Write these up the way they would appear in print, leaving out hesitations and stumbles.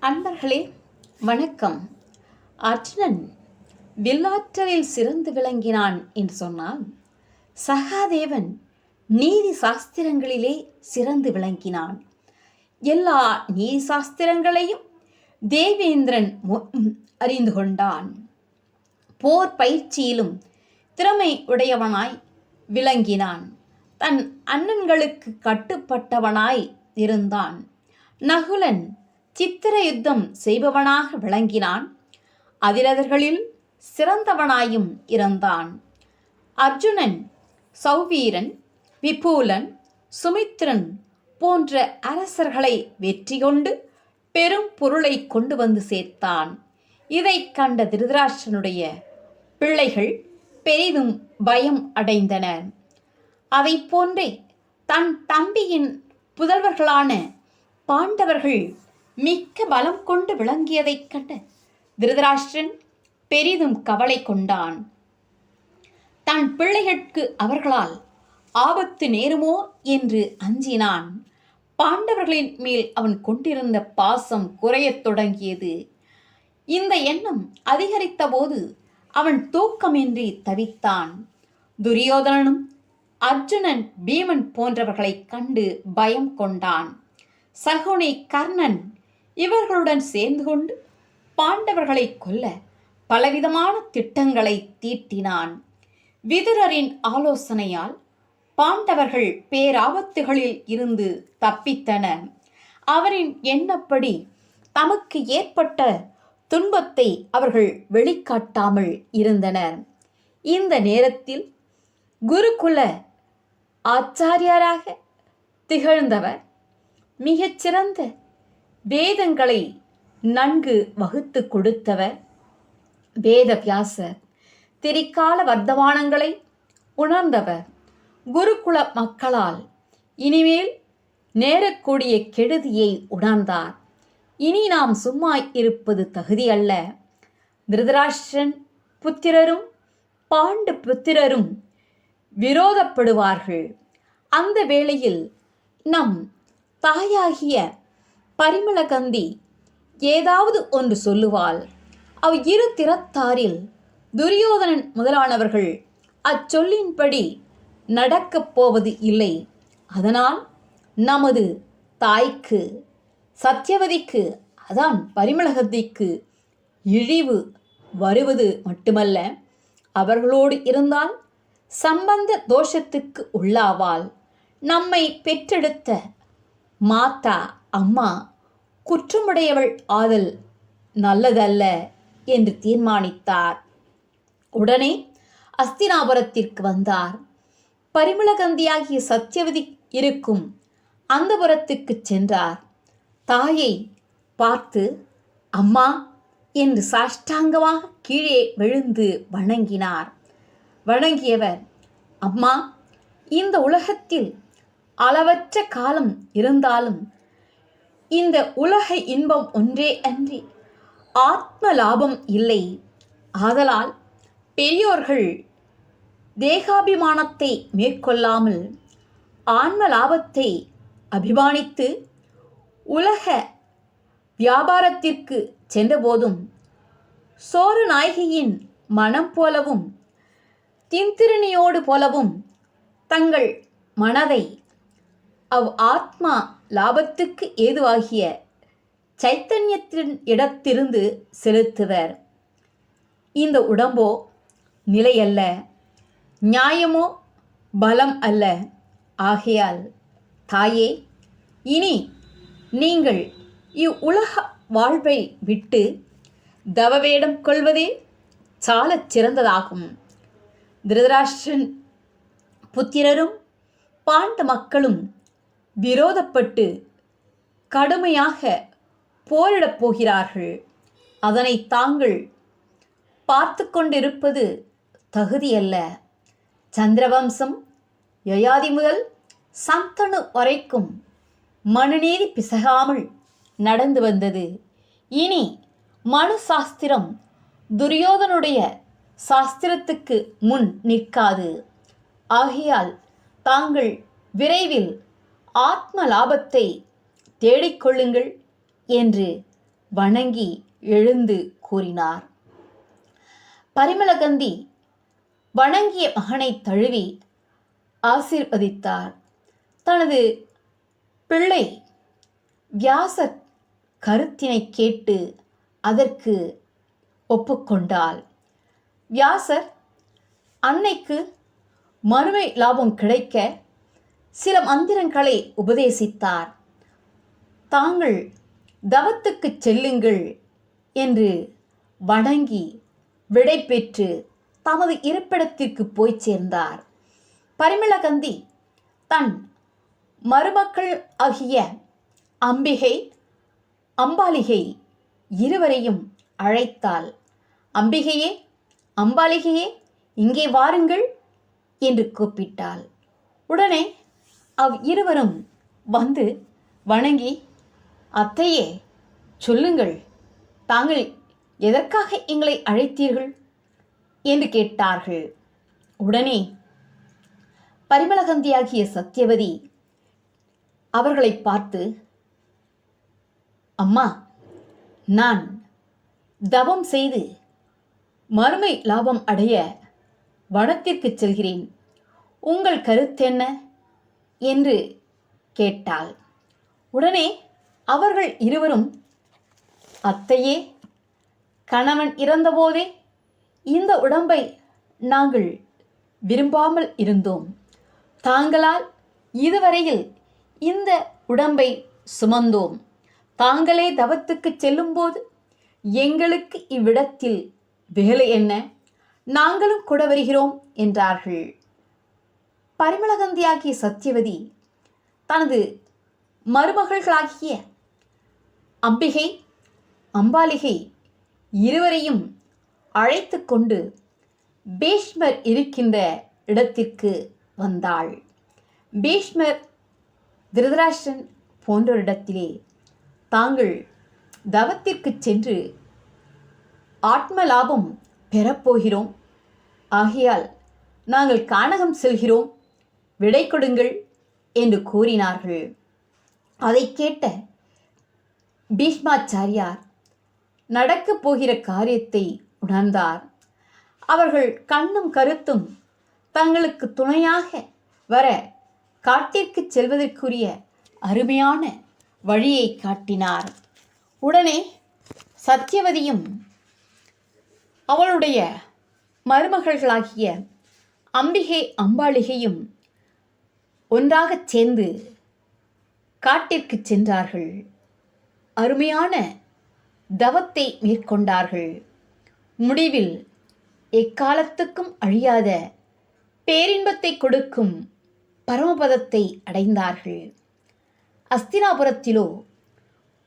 அன்பர்களே வணக்கம். அர்ஜுனன் வில்லாற்றலில் சிறந்து விளங்கினான் என்று சொன்னால், சகாதேவன் நீதி சாஸ்திரங்களிலே சிறந்து விளங்கினான். எல்லா நீதி சாஸ்திரங்களையும் தேவேந்திரன் அறிந்து கொண்டான். போர் பயிற்சியிலும் திறமை உடையவனாய் விளங்கினான். தன் அண்ணன்களுக்கு கட்டுப்பட்டவனாய் இருந்தான். நகுலன் சித்திர யுத்தம் செய்பவனாக விளங்கினான். அதிரதர்களில் சிறந்தவனாயும் இருந்தான். அர்ஜுனன் சௌவீரன், விபூலன், சுமித்திரன் போன்ற அரசர்களை வெற்றி கொண்டு பெரும் பொருளை கொண்டு வந்து சேர்த்தான். இதை கண்ட திருதராஷ்டிரனுடைய பிள்ளைகள் பெரிதும் பயம் அடைந்தனர். அதை போன்றே தன் தம்பியின் புதல்வர்களான பாண்டவர்கள் மிக்க பலம் கொண்டு விளங்கியதைக் கண்ட திருதராஷ்டிரன் பெரிதும் கவலை கொண்டான். தன் பிள்ளைகளுக்கு அவர்களால் ஆபத்து நேருமோ என்று அஞ்சினான். பாண்டவர்களின் மேல் அவன் கொண்டிருந்த பாசம் குறையத் தொடங்கியது. இந்த எண்ணம் அதிகரித்த போது அவன் தூக்கமின்றி தவித்தான். துரியோதனனும் அர்ஜுனன், பீமன் போன்றவர்களை கண்டு பயம் கொண்டான். சகுனி, கர்ணன் இவர்களுடன் சேர்ந்து கொண்டு பாண்டவர்களை கொல்ல பலவிதமான திட்டங்களை தீட்டினான். விதுரரின் ஆலோசனையால் பாண்டவர்கள் பேராபத்துகளில் இருந்து தப்பித்தனர். அவரின் எண்ணப்படி தமக்கு ஏற்பட்ட துன்பத்தை அவர்கள் வெளிக்காட்டாமல் இருந்தனர். இந்த நேரத்தில் குருகுல ஆச்சாரியராக திகழ்ந்தவர், மிகச்சிறந்த வேதங்களை நன்கு வகுத்து கொடுத்தவர் வேதவியாசர், திரிகால வர்த்தமானங்களை உணர்ந்தவர், குருகுல மக்களால் இனிமேல் நேரக்கூடிய கெடுதியை உணர்ந்தார். இனி நாம் சும்மா இருப்பது தகுதியல்ல. திருதராஷ்டிரன் புத்திரரும் பாண்டு புத்திரரும் விரோதப்படுவார்கள். அந்த வேளையில் நம் தாயாகிய பரிமளகந்தி ஏதாவது ஒன்று சொல்லுவாள். அவ் இரு திறத்தாரில் துரியோதனன் முதலானவர்கள் அச்சொல்லின்படி நடக்கப் போவது இல்லை. அதனால் நமது தாய்க்கு, சத்தியவதிக்கு, அதான் பரிமளகந்திக்கு இழிவு வருவது மட்டுமல்ல, அவர்களோடு இருந்தால் சம்பந்த தோஷத்துக்கு உள்ளாவாள். நம்மை பெற்றெடுத்த மாதா, அம்மா குற்றமுடையவள் ஆதல் நல்லதல்ல என்று தீர்மானித்தார். உடனே அஸ்தினாபுரத்திற்கு வந்தார். பரிமளகந்தியாகிய சத்தியவதி இருக்கும் அந்த புறத்துக்கு சென்றார். தாயை பார்த்து அம்மா என்று சாஷ்டாங்கமாக கீழே விழுந்து வணங்கினார். வணங்கியவர், அம்மா, இந்த உலகத்தில் அளவற்ற காலம் இருந்தாலும் இந்த உலக இன்பம் ஒன்றே அன்றி ஆத்ம லாபம் இல்லை. ஆதலால் பெரியோர்கள் தேகாபிமானத்தை மேற்கொள்ளாமல் ஆன்ம லாபத்தை அபிமானித்து உலக வியாபாரத்திற்கு சென்றபோதும் சோறு நாயகியின் மனம் போலவும் திந்திரணியோடு போலவும் தங்கள் மனதை அவ் ஆத்மா லாபத்துக்கு ஏதுவாகிய சைத்தன்யத்தின் இடத்திலிருந்து செலுத்துவர். இந்த உடம்போ நிலையல்ல, நியாயமோ பலம் அல்ல. ஆகையால் தாயே, இனி நீங்கள் இவ்வுலக வாழ்வை விட்டு தவவேடம் கொள்வதே சாலச் சிறந்ததாகும். திருதராஷ்டிரன் புத்திரரும் பாண்ட மக்களும் விரோதப்பட்டு கடுமையாக போரிடப் போகிறார்கள். அதனை தாங்கள் பார்த்து கொண்டிருப்பது தகுதியல்ல. சந்திரவம்சம் யயாதி முதல் சந்தனு வரைக்கும் மனுநீதி பிசகாமல் நடந்து வந்தது. இனி மனு சாஸ்திரம் துரியோதனுடைய சாஸ்திரத்துக்கு முன் நிற்காது. ஆகையால் தாங்கள் விரைவில் ஆத்ம லாபத்தை தேடிக்கொள்ளுங்கள் என்று வணங்கி எழுந்து கூறினார். பரிமளகந்தி வணங்கிய மகனை தழுவி ஆசீர்வதித்தார். தனது பிள்ளை வியாசர் கருத்தினை கேட்டு அதற்கு ஒப்புக்கொண்டாள். வியாசர் அன்னைக்கு மறுமை லாபம் கிடைக்க சில மந்திரங்களை உபதேசித்தார். தாங்கள் தவத்துக்கு செல்லுங்கள் என்று வணங்கி விடை பெற்று தமது இருப்பிடத்திற்கு போய் சேர்ந்தார். பரிமளகந்தி தன் மருமக்கள் ஆகிய அம்பிகை, அம்பாலிகை இருவரையும் அழைத்தாள். அம்பிகையே, அம்பாலிகையே, இங்கே வாருங்கள் என்று கூப்பிட்டாள். உடனே இருவரும் வந்து வணங்கி, அத்தையே சொல்லுங்கள், தாங்கள் எதற்காக எங்களை அழைத்தீர்கள் என்று கேட்டார்கள். உடனே பரிமளகந்தியாகிய சத்தியவதி அவர்களை பார்த்து, அம்மா, நான் தவம் செய்து மறுமை லாபம் அடைய வனத்திற்கு செல்கிறேன். உங்கள் கருத்தென்ன என்று கேட்டாள். உடனே அவர்கள் இருவரும், அத்தையே, கணவன் இறந்தபோதே இந்த உடம்பை நாங்கள் விரும்பாமல் இருந்தோம். தாங்களால் இதுவரையில் இந்த உடம்பை சுமந்தோம். தாங்களே தவத்துக்கு செல்லும்போது எங்களுக்கு இவ்விடத்தில் வேலை என்ன? நாங்களும் கூட வருகிறோம் என்றார்கள். பரிமளகந்தியாகிய சத்தியவதி தனது மருமகள்களாகிய அம்பிகை, அம்பாலிகை இருவரையும் அழைத்து கொண்டு பீஷ்மர் இருக்கின்ற இடத்திற்கு வந்தாள். பீஷ்மர், திருதராஷ்டிரன் போன்றோரிடத்திலே தாங்கள் தவத்திற்கு சென்று ஆத்ம லாபம் பெறப்போகிறோம், ஆகையால் நாங்கள் கானகம் செல்கிறோம், விடை கொடுங்கள் என்று கூறினார்கள். அதை கேட்ட பீஷ்மாச்சாரியார் நடக்கப் போகிற காரியத்தை உணர்ந்தார். அவர்கள் கண்ணும் கருத்தும் தங்களுக்கு துணையாக வர காட்டிற்கு செல்வதற்குரிய அருமையான வழியை காட்டினார். உடனே சத்தியவதியும் அவளுடைய மருமகள்களாகிய அம்பிகை, அம்பாலிகையும் ஒன்றாகச் சேர்ந்து காட்டிற்கு சென்றார்கள். அருமையான தவத்தை மேற்கொண்டார்கள். முடிவில் எக்காலத்துக்கும் அழியாத பேரின்பத்தை கொடுக்கும் பரமபதத்தை அடைந்தார்கள். அஸ்தினாபுரத்திலோ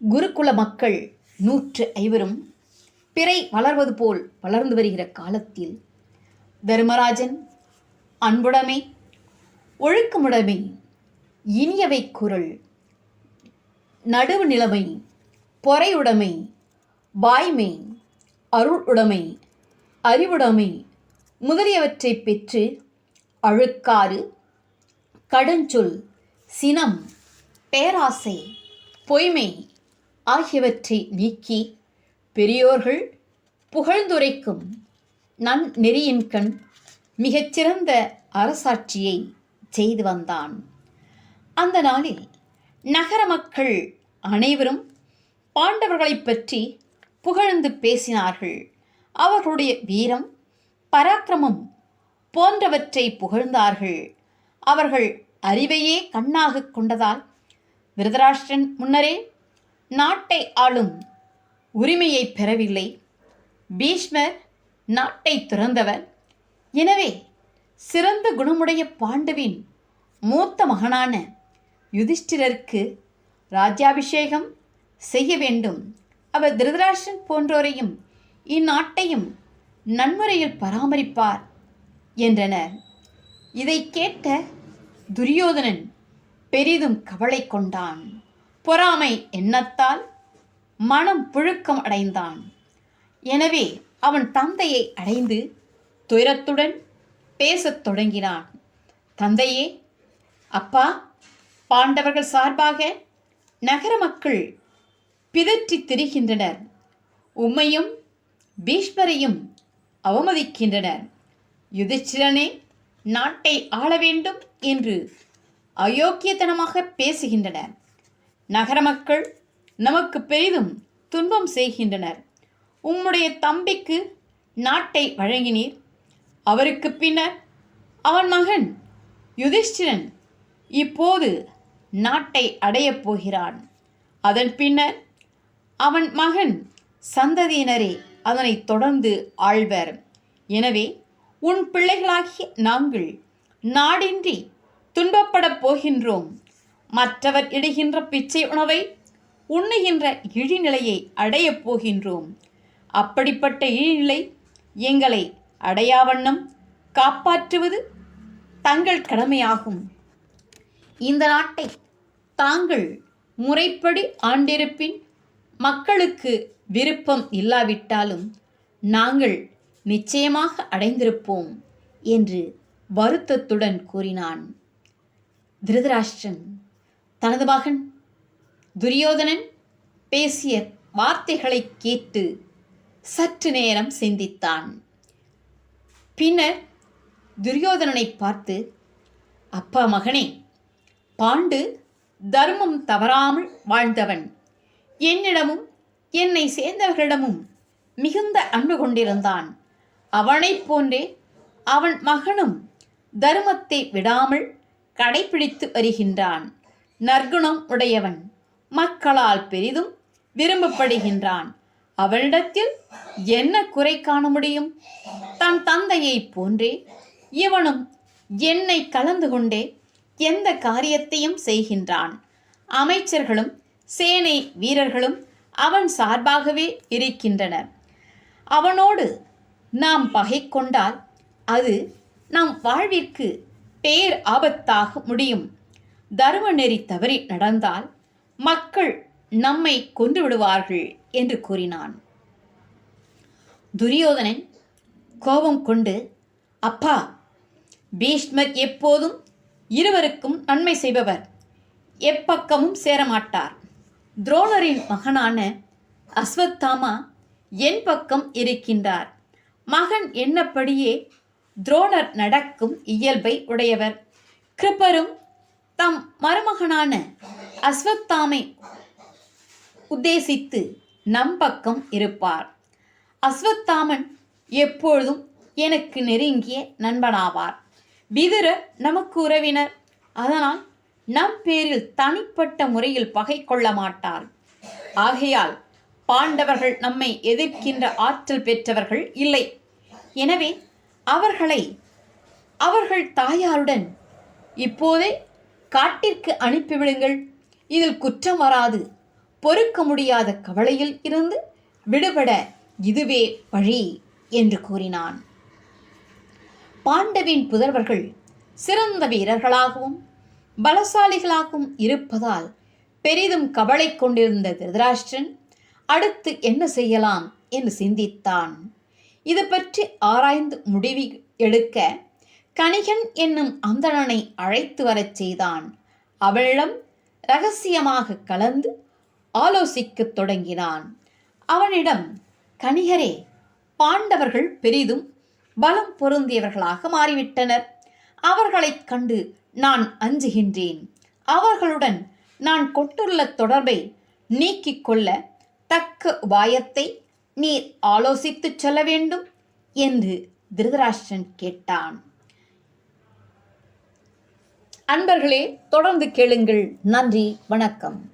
குருகுல மக்கள் 105 பிறை வளர்வது போல் வளர்ந்து வருகிற காலத்தில் தர்மராஜன் அன்புடைமை, ஒழுக்கமுடைமை, இனியவை குரல், நடுவு நிலைமை, பொறையுடைமை, வாய்மை, அருள் உடைமை, அறிவுடைமை முதலியவற்றை பெற்று அழுக்காறு, கடுஞ்சொல், சினம், பேராசை, பொய்மை ஆகியவற்றை நீக்கி பெரியோர்கள் புகழ்ந்துரைக்கும் நன்னெறியின்கண் மிகச்சிறந்த அரசாட்சியை செய்து வந்தான். அந்த நாளில் நகர மக்கள் அனைவரும் பாண்டவர்களைப் பற்றி புகழ்ந்து பேசினார்கள். அவர்களுடைய வீரம், பராக்கிரமம் போன்றவற்றை புகழ்ந்தார்கள். அவர்கள் அறிவையே கண்ணாக கொண்டதால் திருதராஷ்டிரன் முன்னரே நாட்டை ஆளும் உரிமையை பெறவில்லை. பீஷ்மர் நாட்டை துறந்தவர். எனவே சிறந்த குணமுடைய பாண்டுவின் மூத்த மகனான யுதிஷ்டிரருக்கு ராஜ்யாபிஷேகம் செய்ய வேண்டும். அவர் திருதராஷ்டிரன் போன்றோரையும் இந்நாட்டையும் நன்முறையில் பராமரிப்பார் என்றனர். இதை கேட்ட துரியோதனன் பெரிதும் கவலை கொண்டான். பொறாமை எண்ணத்தால் மனம் புழுக்கம் அடைந்தான். எனவே அவன் தந்தையை அடைந்து துயரத்துடன் பேசத் தொடங்கினான். தந்தையே, அப்பா, பாண்டவர்கள் சார்பாக நகர மக்கள் பிதற்றித் திரிகின்றனர். உம்மையும் பீஷ்மரையும் அவமதிக்கின்றனர். யுதிஷ்டிரனே நாட்டை ஆள வேண்டும் என்று அயோக்கியத்தனமாக பேசுகின்றனர். நகர மக்கள் நமக்கு பெரிதும் துன்பம் செய்கின்றனர். உம்முடைய தம்பிக்கு நாட்டை வழங்கினீர். அவருக்கு பின்னர் அவன் மகன் யுதிஷ்டிரன் இப்போது நாட்டை அடையப் போகிறான். அதன் பின்னர் அவன் மகன் சந்ததியினரே அதனை தொடர்ந்து ஆள்வர். எனவே உன் பிள்ளைகளாகிய நாங்கள் நாடின்றி துன்பப்படப் போகின்றோம். மற்றவர் இடுகின்ற பிச்சை உணவை உண்ணுகின்ற இழிநிலையை அடையப் போகின்றோம். அப்படிப்பட்ட இழிநிலை எங்களை அடையாவண்ணம் காப்பாற்றுவது தங்கள் கடமையாகும். இந்த நாட்டை தாங்கள் முறைப்படி ஆண்டிருப்பின் மக்களுக்கு விருப்பம் இல்லாவிட்டாலும் நாங்கள் நிச்சயமாக அடைந்திருப்போம் என்று வருத்தத்துடன் கூறினான். திருதராஷ்டிரன் தனது மகன் துரியோதனன் பேசிய வார்த்தைகளை கேட்டு சற்று நேரம் சிந்தித்தான். பின்னர் துரியோதனனை பார்த்து, அப்பா மகனே, பாண்டு தர்மம் தவறாமல் வாழ்ந்தவன். என்னிடமும் என்னை சேர்ந்தவர்களிடமும் மிகுந்த அன்பு கொண்டிருந்தான். அவனைப் போன்றே அவன் மகனும் தர்மத்தை விடாமல் கடைபிடித்து வருகின்றான். நற்குணம் உடையவன், மக்களால் பெரிதும் விரும்பப்படுகின்றான். அவனிடத்தில் என்ன குறை காண முடியும்? தன் தந்தையைப் போன்றே இவனும் என்னை கலந்து கொண்டே எந்த காரியத்தையும் செய்கின்றான். அமைச்சர்களும் சேனை வீரர்களும் அவன் சார்பாகவே இருக்கின்றனர். அவனோடு நாம் பகை கொண்டால் அது நம் வாழ்விற்கு பேர் ஆபத்தாக முடியும். தர்ம நெறி தவறி நடந்தால் மக்கள் நம்மை கொன்று விடுவார்கள் என்று கூறினான். துரியோதனன் கோபம் கொண்டு, அப்பா, பீஷ்மர் எப்போதும் இருவருக்கும் நன்மை செய்பவர், எப்பக்கமும் சேரமாட்டார். துரோணரின் மகனான அஸ்வத்தாமா என் பக்கம் இருக்கின்றார். மகன் என்னப்படியே துரோணர் நடக்கும் இயல்பை உடையவர். கிருபரும் தம் மருமகனான அஸ்வத்தாமை உத்தேசித்து நம் பக்கம் இருப்பார். அஸ்வத்தாமன் எப்பொழுதும் எனக்கு நெருங்கிய நண்பனாவார். விதுரர் நமக்கு உறவினர். அதனால் நம் பேரில் தனிப்பட்ட முறையில் பகை கொள்ள மாட்டார். ஆகையால் பாண்டவர்கள் நம்மை எதிர்க்கின்ற ஆற்றல் பெற்றவர்கள் இல்லை. எனவே அவர்கள் தாயாருடன் இப்போதே காட்டிற்கு அனுப்பிவிடுங்கள். இதில் குற்றம் வராது. பொறுக்க முடியாத கவலையில் இருந்து விடுபட இதுவே வழி என்று கூறினான். பாண்டவின் புதல்வர்கள் சிறந்த வீரர்களாகவும் பலசாலிகளாகவும் இருப்பதால் பெரிதும் கவலை கொண்டிருந்த திருதராஷ்டிரன் அடுத்து என்ன செய்யலாம் என்று சிந்தித்தான். இது பற்றி ஆராய்ந்து முடிவு எடுக்க கணிகன் என்னும் அந்தணனை அழைத்து வரச் செய்தான். அவனிடம் இரகசியமாக கலந்து ஆலோசிக்கத் தொடங்கினான். அவனிடம், கணிகரே, பாண்டவர்கள் பெரிதும் பலம் பொருந்தியவர்களாக மாறிவிட்டனர். அவர்களைக் கண்டு நான் அஞ்சுகின்றேன். அவர்களுடன் நான் கொண்டுள்ள தொடர்பை நீக்கிக் கொள்ள தக்க உபாயத்தை நீர் ஆலோசித்துச் சொல்ல வேண்டும் என்று திருதராஷ்டிரன் கேட்டான். அன்பர்களே, தொடர்ந்து கேளுங்கள். நன்றி, வணக்கம்.